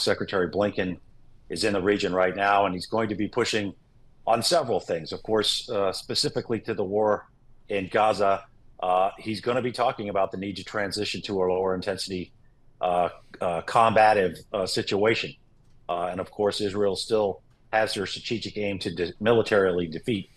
Secretary Blinken is in the region right now, and he's going to be pushing on several things. Of course, specifically to the war in Gaza, he's going to be talking about the need to transition to a lower intensity combative situation. And of course, Israel still has their strategic aim to militarily defeat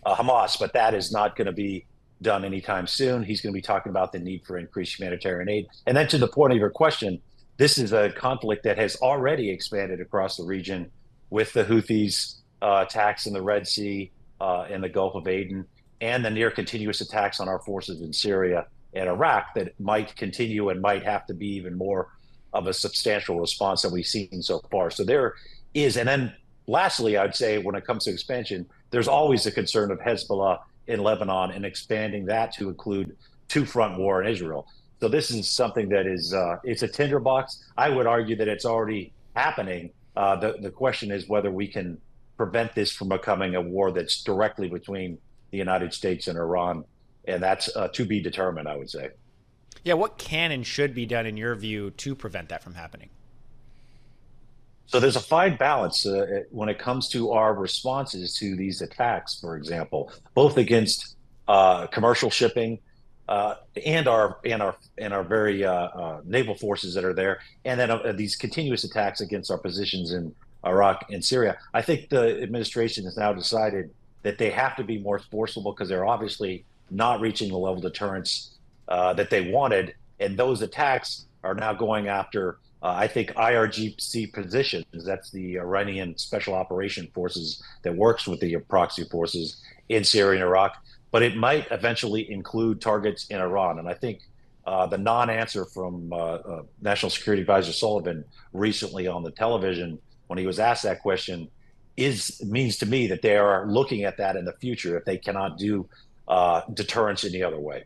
Hamas, but that is not going to be done anytime soon. He's going to be talking about the need for increased humanitarian aid. And then to the point of your question, this is a conflict that has already expanded across the region with the Houthis attacks in the Red Sea and the Gulf of Aden, and the near continuous attacks on our forces in Syria and Iraq that might continue and might have to be even more of a substantial response than we've seen so far. So there is, and then lastly, I'd say when it comes to expansion, there's always the concern of Hezbollah in Lebanon and expanding that to include two-front war in Israel. So this is something that is, it's a tinderbox. I would argue that it's already happening. The question is whether we can prevent this from becoming a war that's directly between the United States and Iran. And that's to be determined, I would say. Yeah, what can and should be done in your view to prevent that from happening? So there's a fine balance when it comes to our responses to these attacks, for example, both against commercial shipping and our very naval forces that are there, and then these continuous attacks against our positions in Iraq and Syria. I think the administration has now decided that they have to be more forceful because they're obviously not reaching the level of deterrence that they wanted, and those attacks are now going after I think IRGC positions. That's the Iranian Special Operation Forces that works with the proxy forces in Syria and Iraq. But it might eventually include targets in Iran. And I think the non-answer from National Security Advisor Sullivan recently on the television when he was asked that question means to me that they are looking at that in the future if they cannot do deterrence any other way.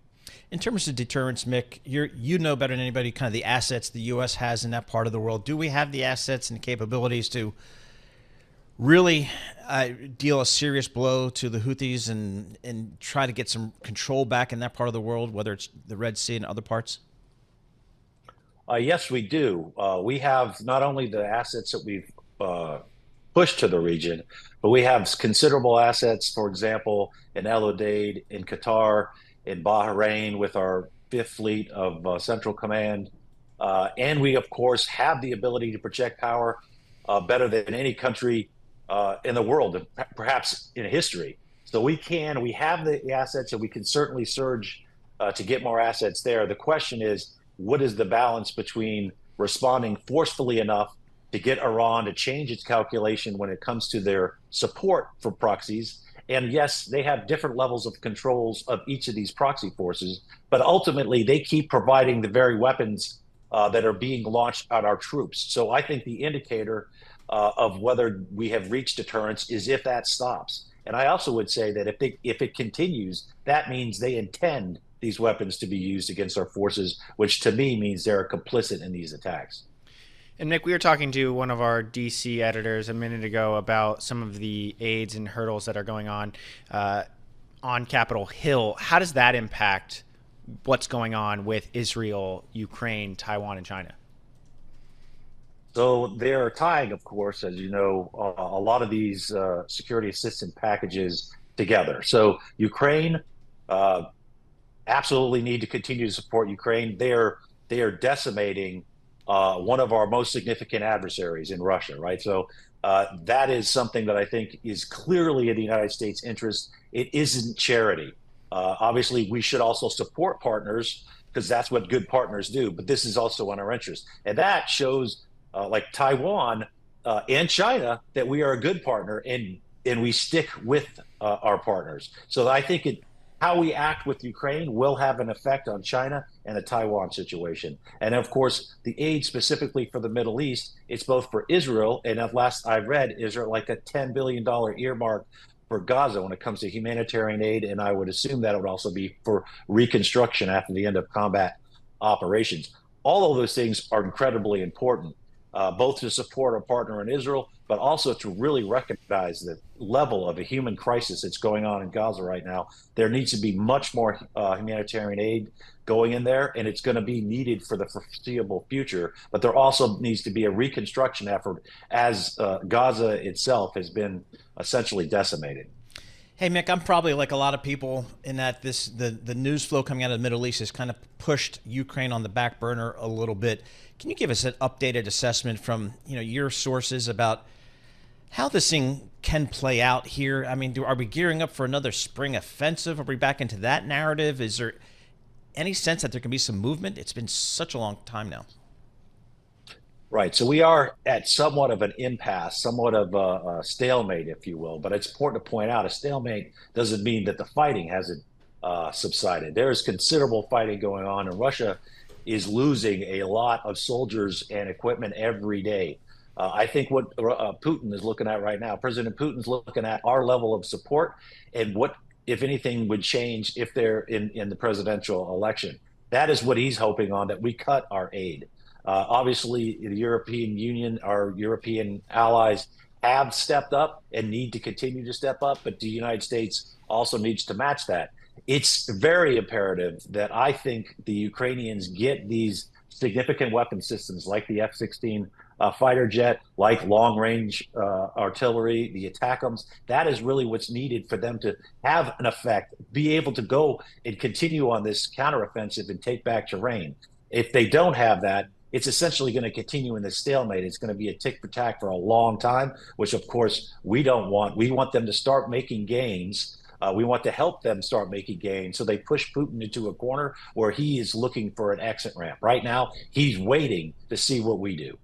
In terms of deterrence, Mick, you know better than anybody kind of the assets the U.S. has in that part of the world. Do we have the assets and capabilities to really deal a serious blow to the Houthis and try to get some control back in that part of the world, whether it's the Red Sea and other parts? Yes, we do. We have not only the assets that we've pushed to the region, but we have considerable assets, for example, in El Udeid, in Qatar, in Bahrain with our Fifth Fleet of Central Command. And we, of course, have the ability to project power better than any country in the world, perhaps in history. So we have the assets, and we can certainly surge to get more assets there. The question is, what is the balance between responding forcefully enough to get Iran to change its calculation when it comes to their support for proxies? And yes, they have different levels of controls of each of these proxy forces, but ultimately they keep providing the very weapons that are being launched at our troops. So I think the indicator of whether we have reached deterrence is if that stops. And I also would say that if it continues, that means they intend these weapons to be used against our forces, which to me means they're complicit in these attacks. And Mick, we were talking to one of our DC editors a minute ago about some of the aids and hurdles that are going on Capitol Hill. How does that impact what's going on with Israel, Ukraine, Taiwan, and China? So they're tying, of course, as you know, a lot of these security assistance packages together. So Ukraine absolutely need to continue to support Ukraine. They are decimating one of our most significant adversaries in Russia, right? So that is something that I think is clearly in the United States' interest. It isn't charity. Obviously, we should also support partners because that's what good partners do, but this is also in our interest. And that shows like Taiwan and China that we are a good partner and we stick with our partners. So I think how we act with Ukraine will have an effect on China and the Taiwan situation. And of course, the aid specifically for the Middle East, it's both for Israel, and at last I read, Israel like a $10 billion earmark for Gaza when it comes to humanitarian aid, and I would assume that it would also be for reconstruction after the end of combat operations. All of those things are incredibly important. both to support our partner in Israel, but also to really recognize the level of a human crisis that's going on in Gaza right now. There needs to be much more humanitarian aid going in there, and it's going to be needed for the foreseeable future. But there also needs to be a reconstruction effort as Gaza itself has been essentially decimated. Hey, Mick, I'm probably like a lot of people in that the news flow coming out of the Middle East has kind of pushed Ukraine on the back burner a little bit. Can you give us an updated assessment from your sources about how this thing can play out here? I mean, are we gearing up for another spring offensive? Are we back into that narrative? Is there any sense that there can be some movement? It's been such a long time now. Right. So we are at somewhat of an impasse, somewhat of a stalemate, if you will. But it's important to point out a stalemate doesn't mean that the fighting hasn't subsided. There is considerable fighting going on, and Russia is losing a lot of soldiers and equipment every day. I think what Putin is looking at right now, President Putin's looking at our level of support and what, if anything, would change if they're in the presidential election. That is what he's hoping on, that we cut our aid. Obviously, the European Union, our European allies have stepped up and need to continue to step up, but the United States also needs to match that. It's very imperative that I think the Ukrainians get these significant weapon systems like the F-16 fighter jet, like long-range artillery, the ATACMS. That is really what's needed for them to have an effect, be able to go and continue on this counteroffensive and take back terrain. If they don't have that, it's essentially going to continue in this stalemate. It's going to be a tick for tack for a long time, which of course we don't want. We want them to start making gains. We want to help them start making gains. So they push Putin into a corner where he is looking for an exit ramp. Right now, he's waiting to see what we do.